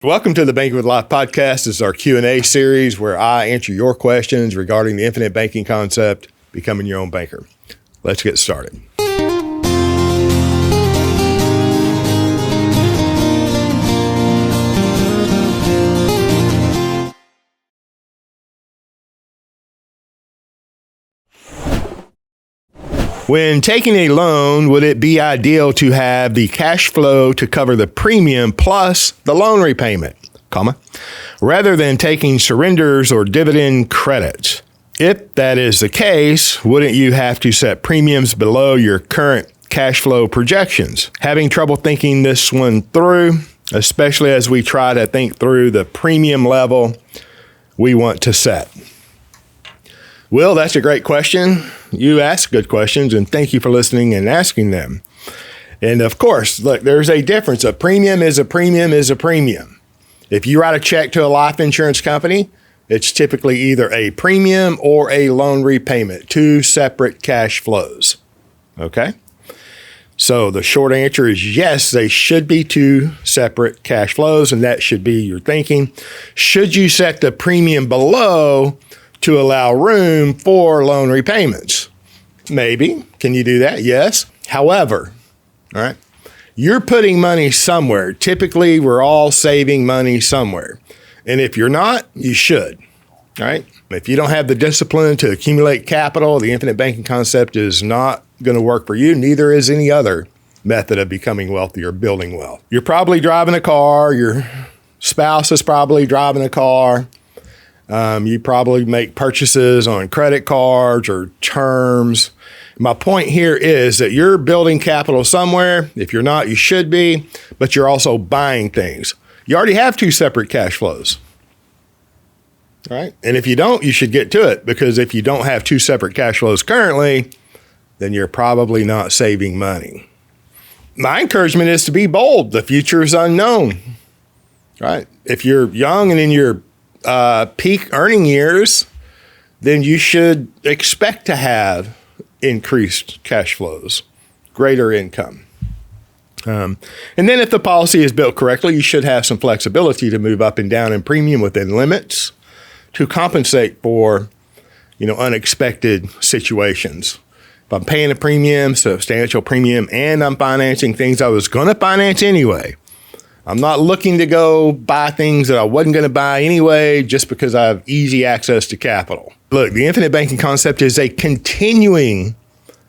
Welcome to the Banking with Life podcast. This is our Q&A series where I answer your questions regarding the infinite banking concept, becoming your own banker. Let's get started. When taking a loan, would it be ideal to have the cash flow to cover the premium plus the loan repayment, rather than taking surrenders or dividend credits? If that is the case, wouldn't you have to set premiums below your current cash flow projections? Having trouble thinking this one through, especially as we try to think through the premium level we want to set. Will, that's a great question. You ask good questions, and thank you for listening and asking them. And of course, look, there's a difference. A premium is a premium is a premium. If you write a check to a life insurance company, it's typically either a premium or a loan repayment, two separate cash flows. Okay? So the short answer is yes, they should be two separate cash flows, and that should be your thinking. Should you set the premium below to allow room for loan repayments? Maybe. Can you do that? Yes. However, all right, you're putting money somewhere. Typically, we're all saving money somewhere. And if you're not, you should. All right. If you don't have the discipline to accumulate capital, the infinite banking concept is not going to work for you. Neither is any other method of becoming wealthy or building wealth. You're probably driving a car. Your spouse is probably driving a car. You probably make purchases on credit cards or terms. My point here is that you're building capital somewhere. If you're not, you should be, but you're also buying things. You already have two separate cash flows. All right. And if you don't, you should get to it, because if you don't have two separate cash flows currently, then you're probably not saving money. My encouragement is to be bold. The future is unknown. Right? If you're young and in your peak earning years, then you should expect to have increased cash flows, greater income. And then if the policy is built correctly, you should have some flexibility to move up and down in premium within limits to compensate for, unexpected situations. If I'm paying a premium, substantial premium, and I'm financing things I was going to finance anyway, I'm not looking to go buy things that I wasn't going to buy anyway just because I have easy access to capital. Look, the infinite banking concept is a continuing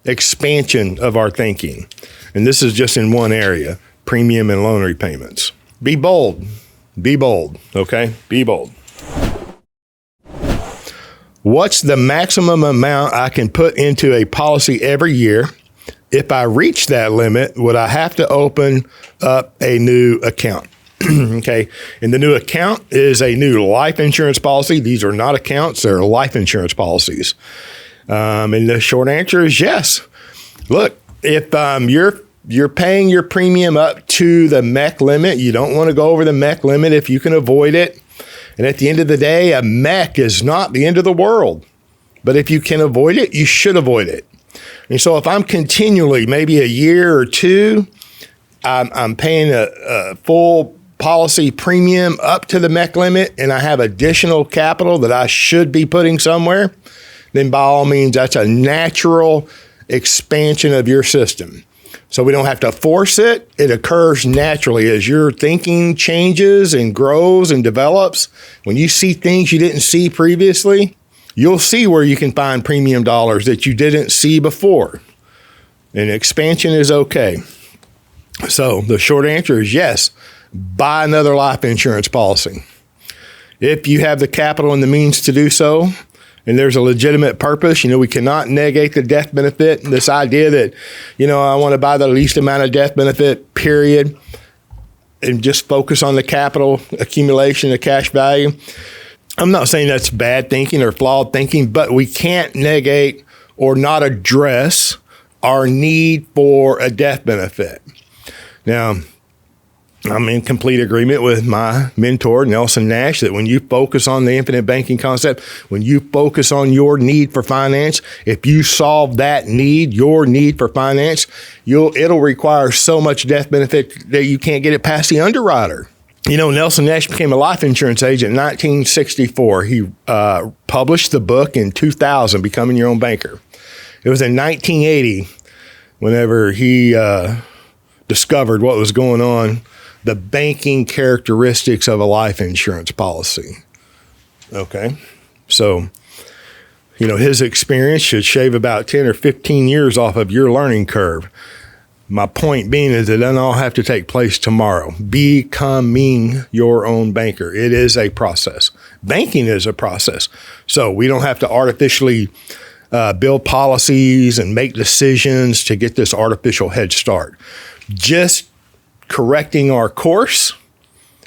expansion of our thinking. And this is just in one area, premium and loan repayments. Be bold. Be bold, okay? Be bold. What's the maximum amount I can put into a policy every year? If I reach that limit, would I have to open up a new account? Okay. And the new account is a new life insurance policy. These are not accounts. They're life insurance policies. And the short answer is yes. Look, if you're paying your premium up to the MEC limit, you don't want to go over the MEC limit if you can avoid it. And at the end of the day, a MEC is not the end of the world. But if you can avoid it, you should avoid it. And so if I'm continually, maybe a year or two, I'm paying a full policy premium up to the MEC limit, and I have additional capital that I should be putting somewhere, then by all means, that's a natural expansion of your system. So we don't have to force it. It occurs naturally as your thinking changes and grows and develops. When you see things you didn't see previously, you'll see where you can find premium dollars that you didn't see before. And expansion is okay. So the short answer is yes, buy another life insurance policy. If you have the capital and the means to do so, and there's a legitimate purpose, we cannot negate the death benefit. This idea that, I want to buy the least amount of death benefit, period, and just focus on the capital accumulation, the cash value. I'm not saying that's bad thinking or flawed thinking, but we can't negate or not address our need for a death benefit. Now, I'm in complete agreement with my mentor, Nelson Nash, that when you focus on the infinite banking concept, when you focus on your need for finance, if you solve that need, your need for finance, it'll require so much death benefit that you can't get it past the underwriter. Nelson Nash became a life insurance agent in 1964. He published the book in 2000, Becoming Your Own Banker. It was in 1980 whenever he discovered what was going on, the banking characteristics of a life insurance policy. Okay. So, his experience should shave about 10 or 15 years off of your learning curve. My point being is it doesn't all have to take place tomorrow. Becoming your own banker. It is a process. Banking is a process. So we don't have to artificially build policies and make decisions to get this artificial head start. Just correcting our course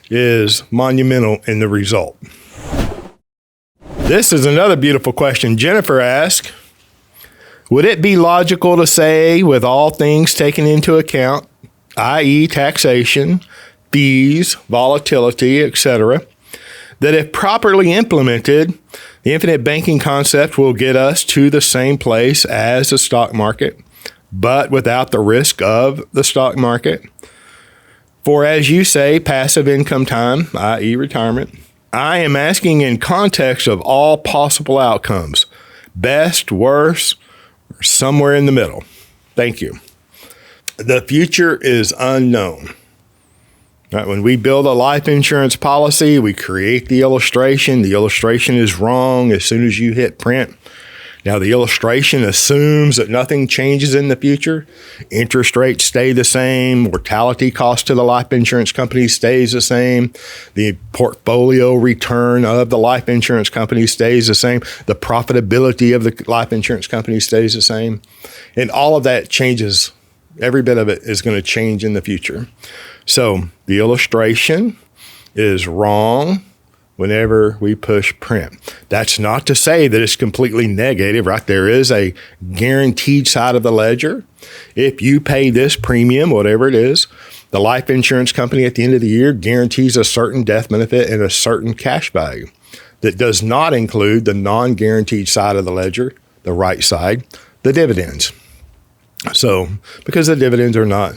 is monumental in the result. This is another beautiful question. Jennifer asked, would it be logical to say, with all things taken into account, i.e. taxation, fees, volatility, etc., that if properly implemented, the infinite banking concept will get us to the same place as the stock market, but without the risk of the stock market? For, as you say, passive income time, i.e. retirement, I am asking in context of all possible outcomes, best, worst, or somewhere in the middle. Thank you. The future is unknown. Right, when we build a life insurance policy, we create the illustration. The illustration is wrong as soon as you hit print. Now, the illustration assumes that nothing changes in the future. Interest rates stay the same. Mortality cost to the life insurance company stays the same. The portfolio return of the life insurance company stays the same. The profitability of the life insurance company stays the same. And all of that changes. Every bit of it is going to change in the future. So the illustration is wrong whenever we push print. That's not to say that it's completely negative, right? There is a guaranteed side of the ledger. If you pay this premium, whatever it is, the life insurance company at the end of the year guarantees a certain death benefit and a certain cash value. That does not include the non-guaranteed side of the ledger, the right side, the dividends. So, because the dividends are not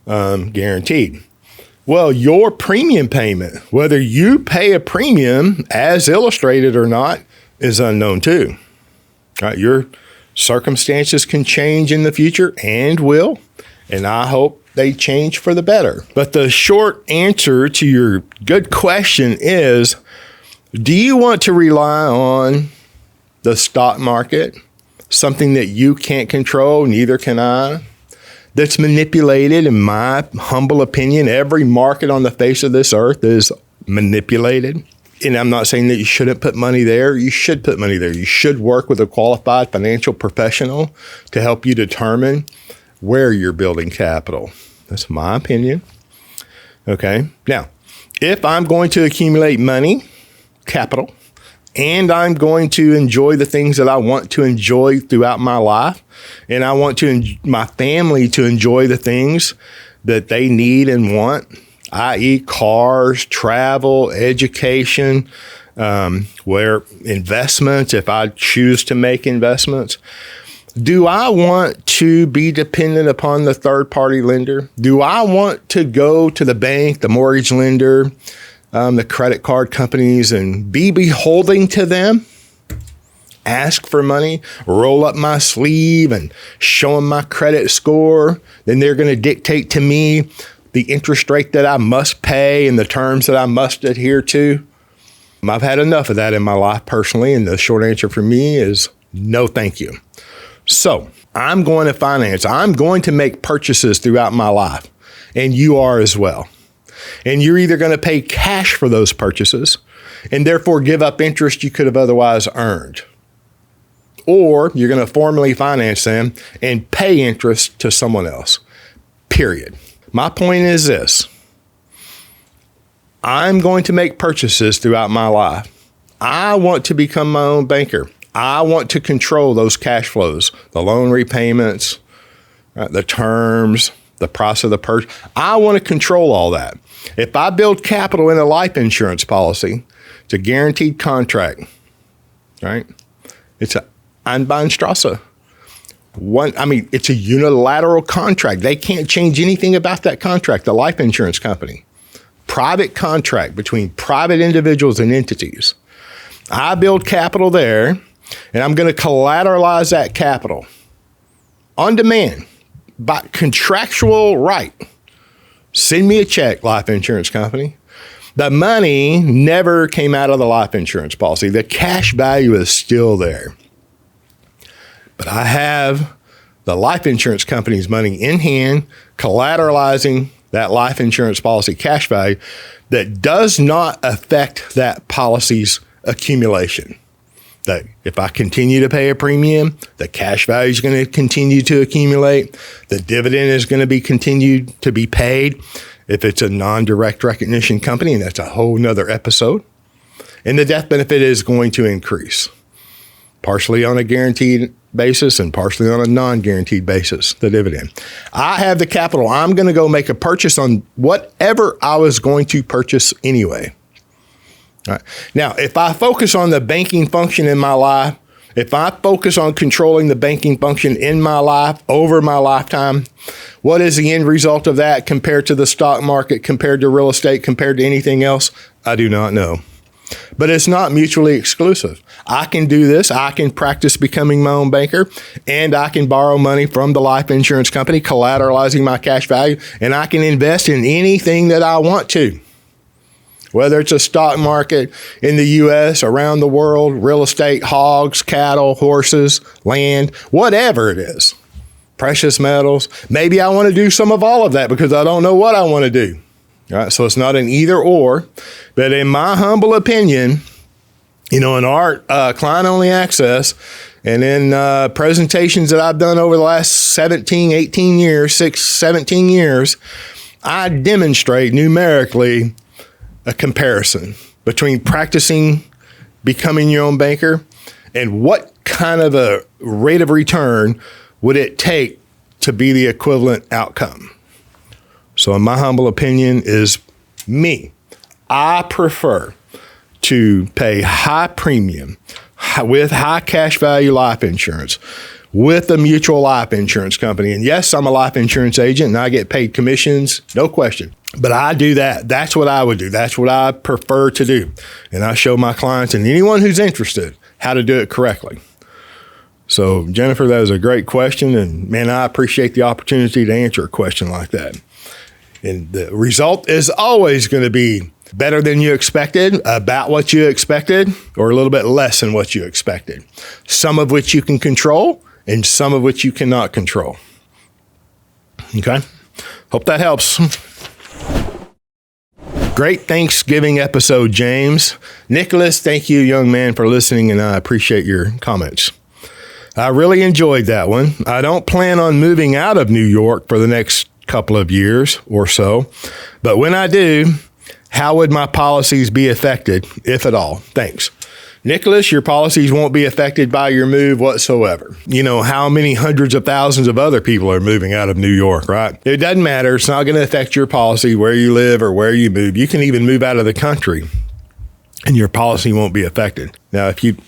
guaranteed. Well, your premium payment, whether you pay a premium as illustrated or not, is unknown too. Right? Your circumstances can change in the future and will, and I hope they change for the better. But the short answer to your good question is, do you want to rely on the stock market, something that you can't control, neither can I, that's manipulated? In my humble opinion, every market on the face of this earth is manipulated. And I'm not saying that you shouldn't put money there. You should put money there. You should work with a qualified financial professional to help you determine where you're building capital. That's my opinion. Okay. Now, if I'm going to accumulate money, capital, and I'm going to enjoy the things that I want to enjoy throughout my life, and I want my family to enjoy the things that they need and want, i.e. cars, travel, education, where investments, if I choose to make investments. Do I want to be dependent upon the third-party lender? Do I want to go to the bank, the mortgage lender, the credit card companies, and be beholden to them? Ask for money, roll up my sleeve and show them my credit score. Then they're going to dictate to me the interest rate that I must pay and the terms that I must adhere to. I've had enough of that in my life personally, and the short answer for me is no thank you. So I'm going to finance. I'm going to make purchases throughout my life, and you are as well. And you're either going to pay cash for those purchases and therefore give up interest you could have otherwise earned, or you're going to formally finance them and pay interest to someone else, period. My point is this. I'm going to make purchases throughout my life. I want to become my own banker. I want to control those cash flows, the loan repayments, the terms, the price of the purchase. I want to control all that. If I build capital in a life insurance policy, it's a guaranteed contract, right? It's a Einbahnstrasse. It's a unilateral contract. They can't change anything about that contract, the life insurance company. private contract between private individuals and entities. I build capital there, and I'm going to collateralize that capital on demand by contractual right. Send me a check, life insurance company. The money never came out of the life insurance policy. The cash value is still there. But I have the life insurance company's money in hand, collateralizing that life insurance policy cash value that does not affect that policy's accumulation. That if I continue to pay a premium, the cash value is going to continue to accumulate. The dividend is going to be continued to be paid if it's a non-direct recognition company, and that's a whole nother episode. And the death benefit is going to increase, partially on a guaranteed basis and partially on a non-guaranteed basis, the dividend. I have the capital. I'm going to go make a purchase on whatever I was going to purchase anyway. All right. Now, if I focus on the banking function in my life, if I focus on controlling the banking function in my life over my lifetime, what is the end result of that compared to the stock market, compared to real estate, compared to anything else? I do not know. But it's not mutually exclusive. I can do this. I can practice becoming my own banker, and I can borrow money from the life insurance company, collateralizing my cash value, and I can invest in anything that I want to. Whether it's a stock market in the U.S., around the world, real estate, hogs, cattle, horses, land, whatever it is, precious metals. Maybe I want to do some of all of that because I don't know what I want to do. All right, so it's not an either or, but in my humble opinion, in our client-only access and in presentations that I've done over the last 17 years, I demonstrate numerically a comparison between practicing becoming your own banker and what kind of a rate of return would it take to be the equivalent outcome. So in my humble opinion is me. I prefer to pay high premium with high cash value life insurance with a mutual life insurance company. And yes, I'm a life insurance agent and I get paid commissions, no question. But I do that. That's what I would do. That's what I prefer to do. And I show my clients and anyone who's interested how to do it correctly. So, Jennifer, that was a great question. And man, I appreciate the opportunity to answer a question like that. And the result is always going to be better than you expected, about what you expected, or a little bit less than what you expected. Some of which you can control and some of which you cannot control. Okay? Hope that helps. Great Thanksgiving episode, James. Nicholas, thank you, young man, for listening, and I appreciate your comments. I really enjoyed that one. I don't plan on moving out of New York for the next couple of years or so, but when I do, how would my policies be affected, if at all? Thanks. Nicholas, your policies won't be affected by your move whatsoever. You know how many hundreds of thousands of other people are moving out of New York, right? It doesn't matter. It's not going to affect your policy where you live or where you move. You can even move out of the country and your policy won't be affected. Now, if you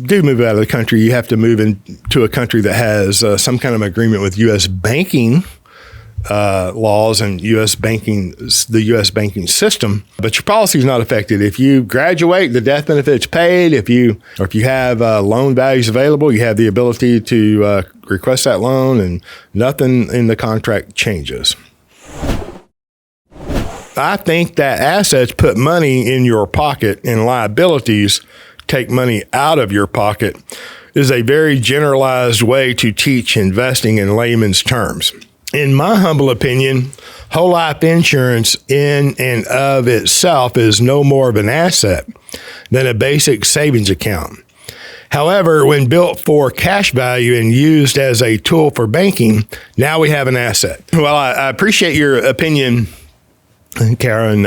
do move out of the country, you have to move into a country that has some kind of agreement with U.S. banking laws and the U.S. banking system, but your policy is not affected. If you graduate, the death benefit's paid. If you have loan values available, you have the ability to request that loan, and nothing in the contract changes. I think that assets put money in your pocket and liabilities take money out of your pocket is a very generalized way to teach investing in layman's terms. In my humble opinion, whole life insurance in and of itself is no more of an asset than a basic savings account. However, when built for cash value and used as a tool for banking, now we have an asset. Well, I appreciate your opinion, Karen.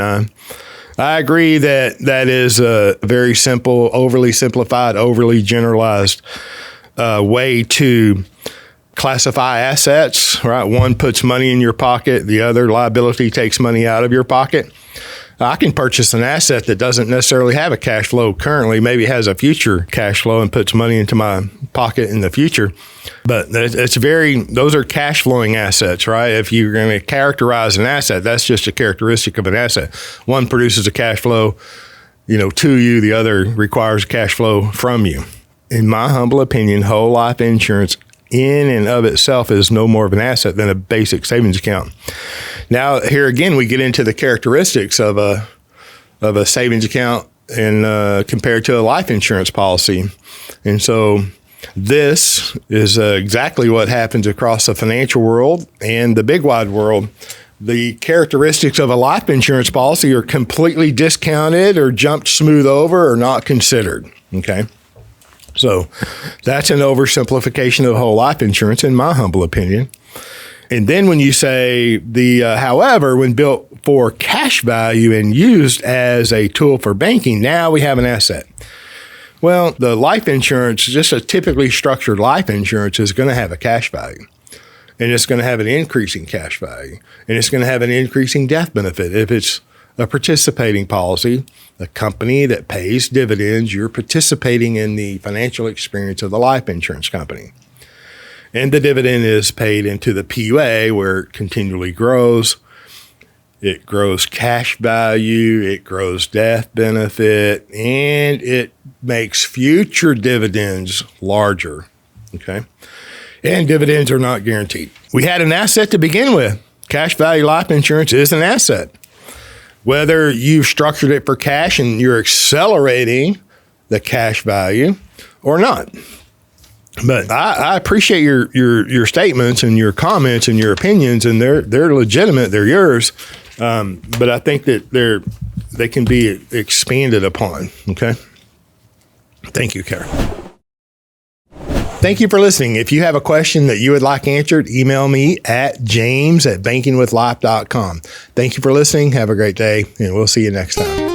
I agree that is a very simple, overly simplified, overly generalized way to classify assets, right? One puts money in your pocket, the other liability takes money out of your pocket. I can purchase an asset that doesn't necessarily have a cash flow currently, maybe has a future cash flow and puts money into my pocket in the future. But those are cash flowing assets, right? If you're going to characterize an asset, that's just a characteristic of an asset. One produces a cash flow, to you, the other requires cash flow from you. In my humble opinion, whole life insurance in and of itself is no more of an asset than a basic savings account. Now, here again, we get into the characteristics of a savings account and compared to a life insurance policy. And so this is exactly what happens across the financial world and the big wide world. The characteristics of a life insurance policy are completely discounted or jumped smooth over or not considered. Okay. So that's an oversimplification of whole life insurance, in my humble opinion. And then when you say however, when built for cash value and used as a tool for banking, now we have an asset. Well, the life insurance, just a typically structured life insurance, is going to have a cash value. And it's going to have an increasing cash value. And it's going to have an increasing death benefit. If it's a participating policy, a company that pays dividends, you're participating in the financial experience of the life insurance company. And the dividend is paid into the PUA, where it continually grows. It grows cash value, it grows death benefit, and it makes future dividends larger. Okay? And dividends are not guaranteed. We had an asset to begin with. Cash value life insurance is an asset. Whether you've structured it for cash and you're accelerating the cash value or not. But I appreciate your statements and your comments and your opinions, and they're legitimate. They're yours. But I think that they can be expanded upon. Okay. Thank you, Karen. Thank you for listening. If you have a question that you would like answered, email me at james@bankingwithlife.com. Thank you for listening. Have a great day, and we'll see you next time.